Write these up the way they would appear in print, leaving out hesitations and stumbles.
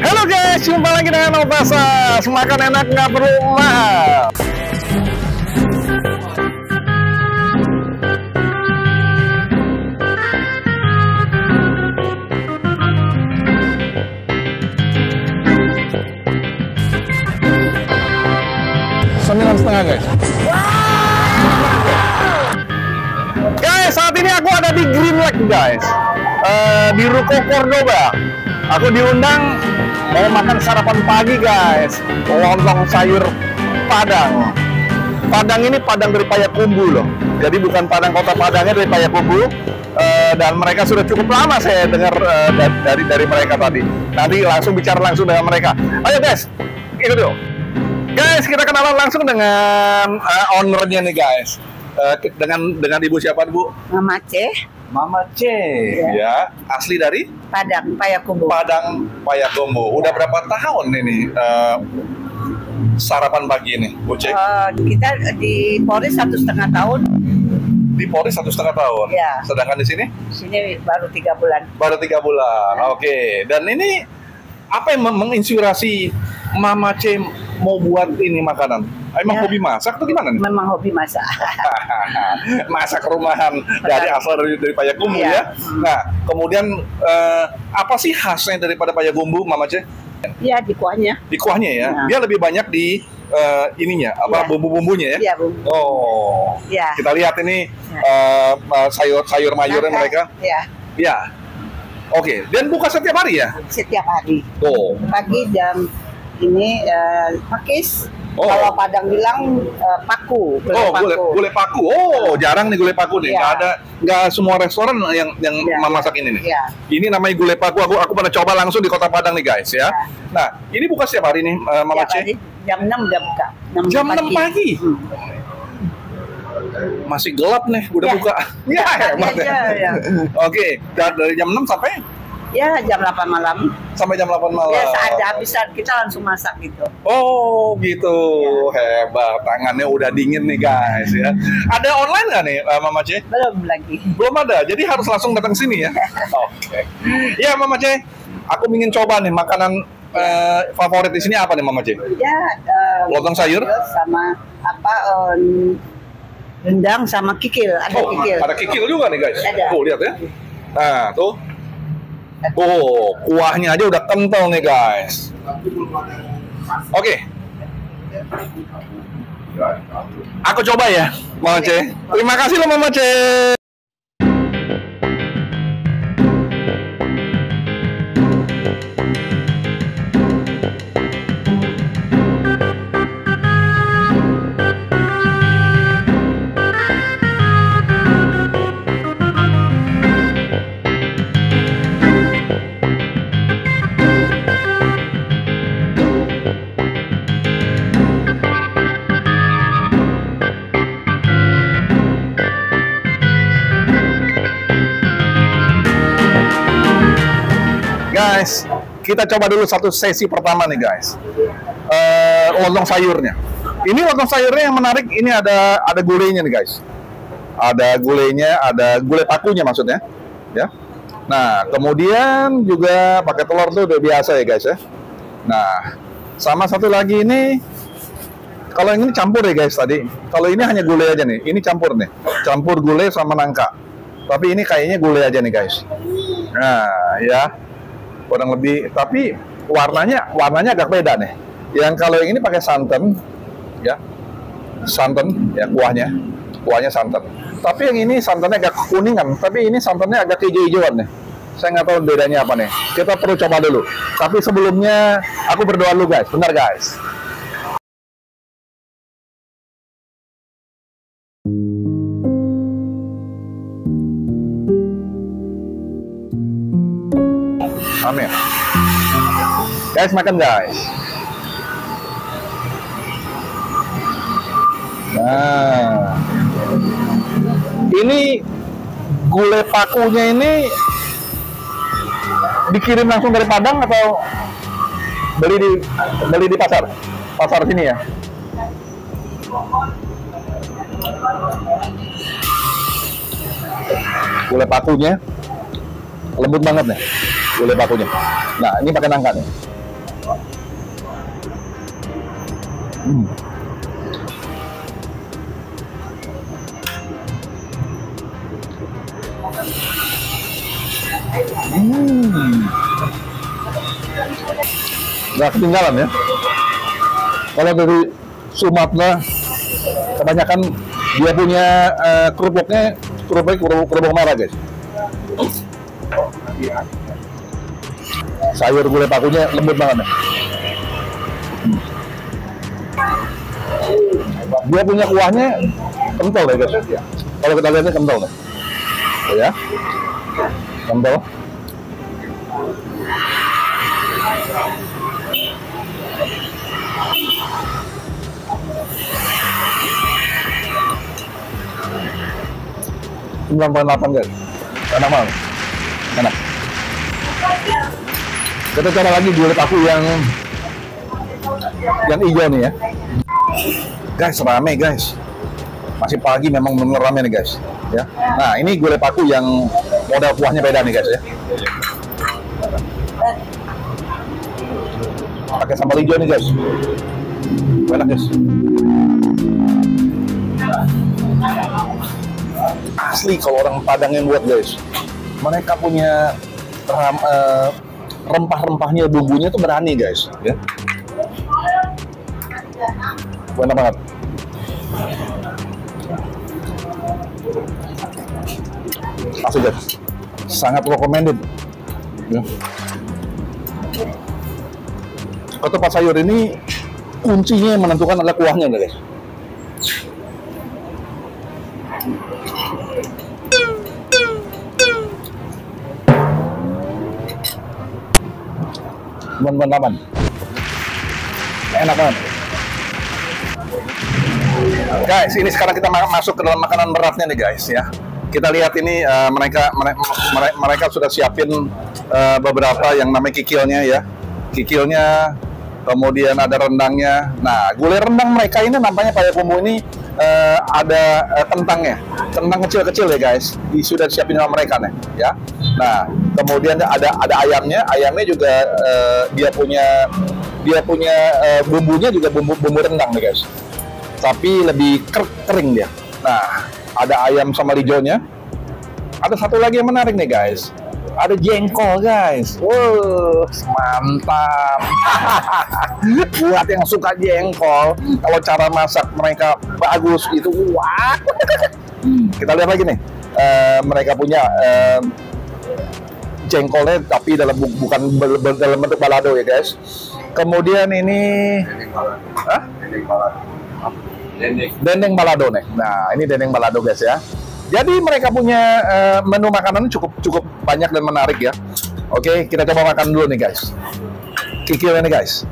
Halo guys, jumpa lagi dengan Novasa. Semakan enak nggak perlu mahal. Setengah guys. Guys, saat ini aku ada di Green Lake guys, di Ruko Cordoba. Aku diundang mau makan sarapan pagi guys, lontong sayur Padang. Padang ini Padang dari Payakumbuh loh. Jadi bukan Padang kota Padangnya, dari Payakumbuh. Dan mereka sudah cukup lama saya dengar dari mereka tadi. Nanti langsung bicara langsung dengan mereka. Ayo guys, ikut yuk. Guys, kita kenalan langsung dengan ownernya nih guys. Dengan ibu siapa bu? Mama C. Mama C, ya. Asli dari? Padang, Payakumbuh. Padang, Payakumbuh. Udah berapa tahun ini sarapan pagi ini, Bu C? Kita di Polri 1,5 tahun. Di Polri 1,5 tahun. Ya. Sedangkan di sini? Sini baru 3 bulan. Baru 3 bulan. Ya. Oke. Dan ini apa yang menginspirasi Mama C mau buat ini makanan? Emang Ya. hobi masak atau gimana nih? Memang hobi masak. Masak rumahan dari asal dari Payakumbuh ya. Nah, kemudian apa sih khasnya daripada Payakumbuh, Mama C? Ya, di kuahnya. Di kuahnya ya. Nah. Dia lebih banyak di ininya, apa Ya. bumbu-bumbunya ya? Iya, Bu. Oh. Ya. Kita lihat ini Ya. sayur mayurnya mereka. Ya, Ya. Oke, dan buka setiap hari ya? setiap hari. Oh. Pagi jam ini pakis. Oh. Kalau Padang bilang paku. Gulai paku. Oh, jarang nih gulai paku nih. Ya. Nggak semua restoran yang Ya. memasak ini nih. Ya. Ini namanya gulai paku. Aku pernah coba langsung di Kota Padang nih guys ya. Ya. Nah, ini buka setiap hari nih, Mama Setiap C. hari jam 6 udah buka. Jam 6 pagi. Masih gelap nih, udah Ya. buka. Ya, hebat ya. Ya. Oke, dari jam 6 sampai Ya, jam 8 malam. jam 8 malam. Ya, saat habisan kita langsung masak gitu. Oh, gitu. Hebat. Tangannya udah dingin nih guys ya. Ada online nggak nih, Mama C? Belum lagi. Belum ada. Jadi harus langsung datang sini ya. Oke. Ya, Mama C. Aku ingin coba nih makanan favorit di sini apa nih, Mama C? Ya, Lontong sayur? sama apa rendang sama kikil, ada Oh, kikil. ada kikil juga nih guys. Ada. Tuh, lihat ya. Nah, tuh. Oh, kuahnya aja udah kental nih guys. Oke. Aku coba ya, Mama C. Terima kasih loh Mama C. Guys, kita coba dulu satu sesi pertama nih guys. Lontong sayurnya. Ini lontong sayurnya yang menarik. Ini ada gulainya nih guys. Ada gulainya, ada gulai pakunya maksudnya. Ya. Nah, kemudian juga pakai telur tuh udah biasa ya guys ya. Nah, sama satu lagi ini. Kalau ini campur ya guys tadi. Kalau ini hanya gulai aja nih. Ini campur nih. Campur gulai sama nangka. Tapi ini kayaknya gulai aja nih guys. Nah, ya. Kurang lebih, tapi warnanya agak beda nih. Yang kalau yang ini pakai santan, ya, santan, ya kuahnya santan. Tapi yang ini santannya agak kuningan, tapi ini santannya agak hijau-hijauan nih. Saya nggak tahu bedanya apa nih. Kita perlu coba dulu. Tapi sebelumnya aku berdoa dulu guys, benar guys. Amin. Guys, makan guys. Nah, ini gulai pakunya ini dikirim langsung dari Padang atau beli di pasar sini ya? Gulai pakunya lembut banget nih. gulai pakunya. Nah, ini pakai nangka nih. Nggak ketinggalan ya. Kalau dari Sumatera, kebanyakan dia punya kerupuknya kerupuk merah guys. Sayur gulai pakunya lembut banget ya. Dia punya kuahnya kental deh guys. Kalau kita lihatnya kental nih. Ya, kental. $9.8 guys, enak banget, enak. Kita coba lagi gulai paku yang hijau nih ya. Guys, rame guys, masih pagi memang bener rame nih guys. Ya, nah ini gulai paku yang model kuahnya beda nih guys ya. Pakai sambal hijau nih guys, enak guys. Asli kalau orang Padang yang buat guys, mereka punya rempah-rempahnya, bumbunya tuh berani guys ya. Enak banget. Asli guys, sangat recommended ya. Ketupat sayur ini kuncinya yang menentukan adalah kuahnya guys. $9.8, enak banget guys. Ini sekarang kita masuk ke dalam makanan beratnya nih guys ya. Kita lihat ini mereka sudah siapin beberapa yang namanya kikilnya ya, kikilnya, kemudian ada rendangnya. Nah, gulai rendang mereka ini nampaknya Payakumbuh ini ada kentangnya, kentang kecil-kecil ya guys, sudah disiapin sama mereka nih ya. Nah, kemudian ada ayamnya juga dia punya bumbunya juga bumbu rendang nih guys, tapi lebih kering dia. Nah, ada ayam sama hijaunya. Ada satu lagi yang menarik nih guys, ada jengkol guys. Wow, mantap. Buat yang suka jengkol, kalau cara masak mereka bagus itu. Wah. Kita lihat lagi nih, mereka punya jengkolnya tapi bukan dalam bentuk balado ya guys. Kemudian ini dendeng balado nih. Nah, ini dendeng balado guys ya. Jadi mereka punya menu makanan cukup banyak dan menarik ya. Oke, kita coba makan dulu nih guys. Kikil ini guys.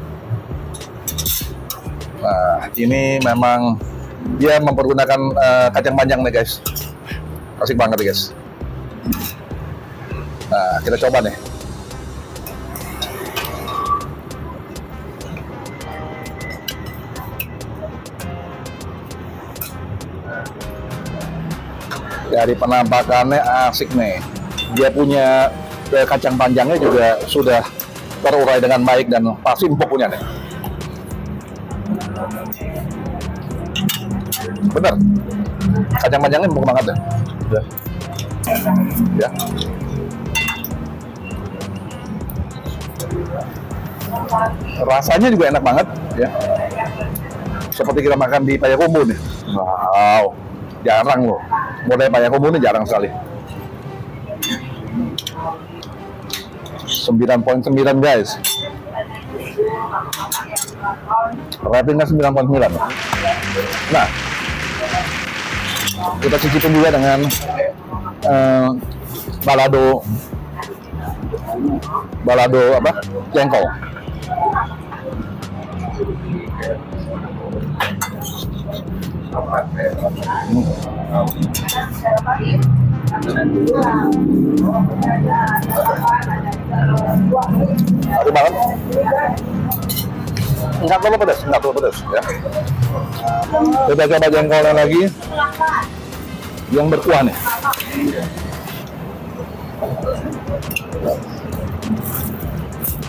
Nah, ini memang dia mempergunakan kacang panjang nih guys. Asik banget nih guys. Nah, kita coba nih. Dari penampakannya asik nih. Dia punya kacang panjangnya juga sudah terurai dengan baik dan pasti empuknya nih. Bener, kacang panjangnya empuk banget deh. Ya. Rasanya juga enak banget ya. Seperti kita makan di Payakumbuh nih. Wow, jarang loh. Model Payakumbuh ini jarang sekali. 9.9 guys. Ratingnya 9.9. Nah, kita cicipin juga dengan balado apa? Jengkol. Aduh banget. Nggak terlalu pedas ya. Kita coba jengkolnya lagi yang berkuah nih.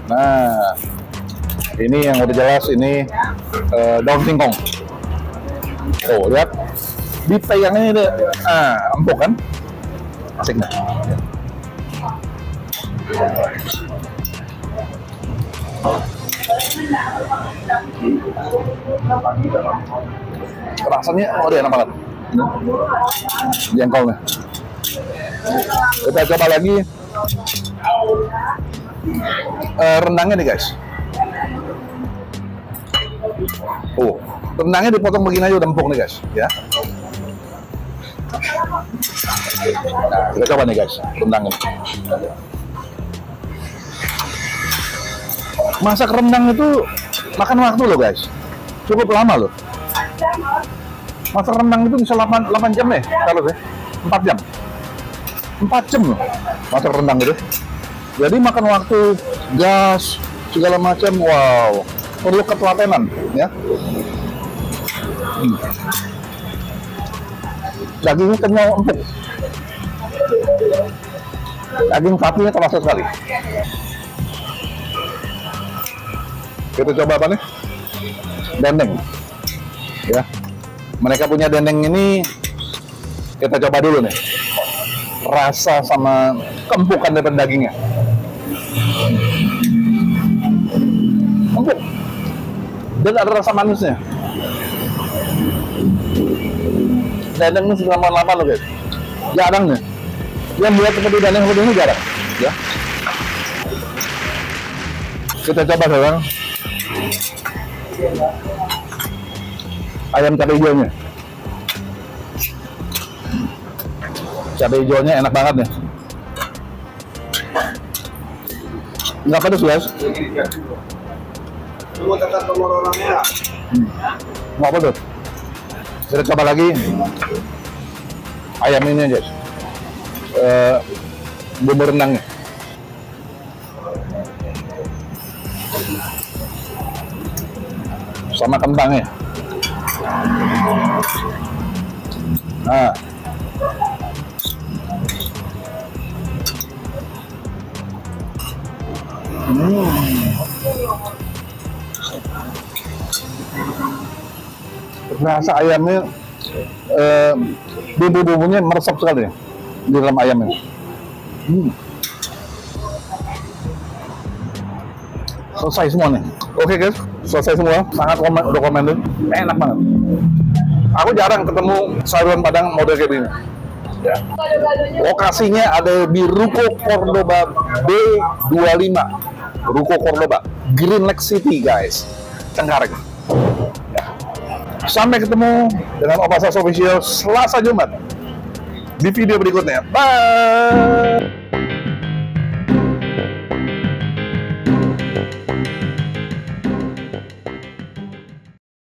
Nah, ini yang udah jelas ini daun singkong. Oh, lihat. Dipegangnya deh. Empuk kan? Asik dah. Rasanya enak banget. Jengkolnya. Kita coba lagi rendangnya nih guys. Oh, rendangnya dipotong begini aja udah empuk nih guys, ya. Nah, kita coba nih guys, rendangnya. Masak rendang itu makan waktu loh guys, cukup lama loh. Masak rendang itu bisa 8 jam nih, kalau deh 4 jam. 4 jam loh masak rendang itu. Jadi makan waktu, gas, segala macam, wow, perlu ketelatenan ya. Dagingnya kenyal empuk. Daging sapinya terasa sekali. Kita coba apa nih? Dendeng. Ya. Mereka punya dendeng ini, kita coba dulu nih. Rasa sama keempukan dari dagingnya. Empuk. Dan ada rasa manisnya. Dendeng ini sudah lama loh guys. Jarang nih. Yang buat seperti dendeng seperti ini jarang. Ya. Kita coba sekarang ayam cabai hijaunya. Cabai hijaunya enak banget nih. Nggak pedes guys. Nggak pedes. Kita coba lagi ayam ini aja. Bumbu rendangnya. Sama kentangnya. Nah, rasa ayamnya, bumbu-bumbunya meresap sekali di dalam ayamnya. Selesai semua nih. Oke guys, selesai semua. Sangat udah komen enak banget. Aku jarang ketemu sayuran Padang model kayak gini. Ya. Lokasinya ada di Ruko Cordoba B25. Ruko Cordoba, Green Lake City guys, Cengkareng. Ya. Sampai ketemu dengan Opasas Official Selasa Jumat di video berikutnya. Bye.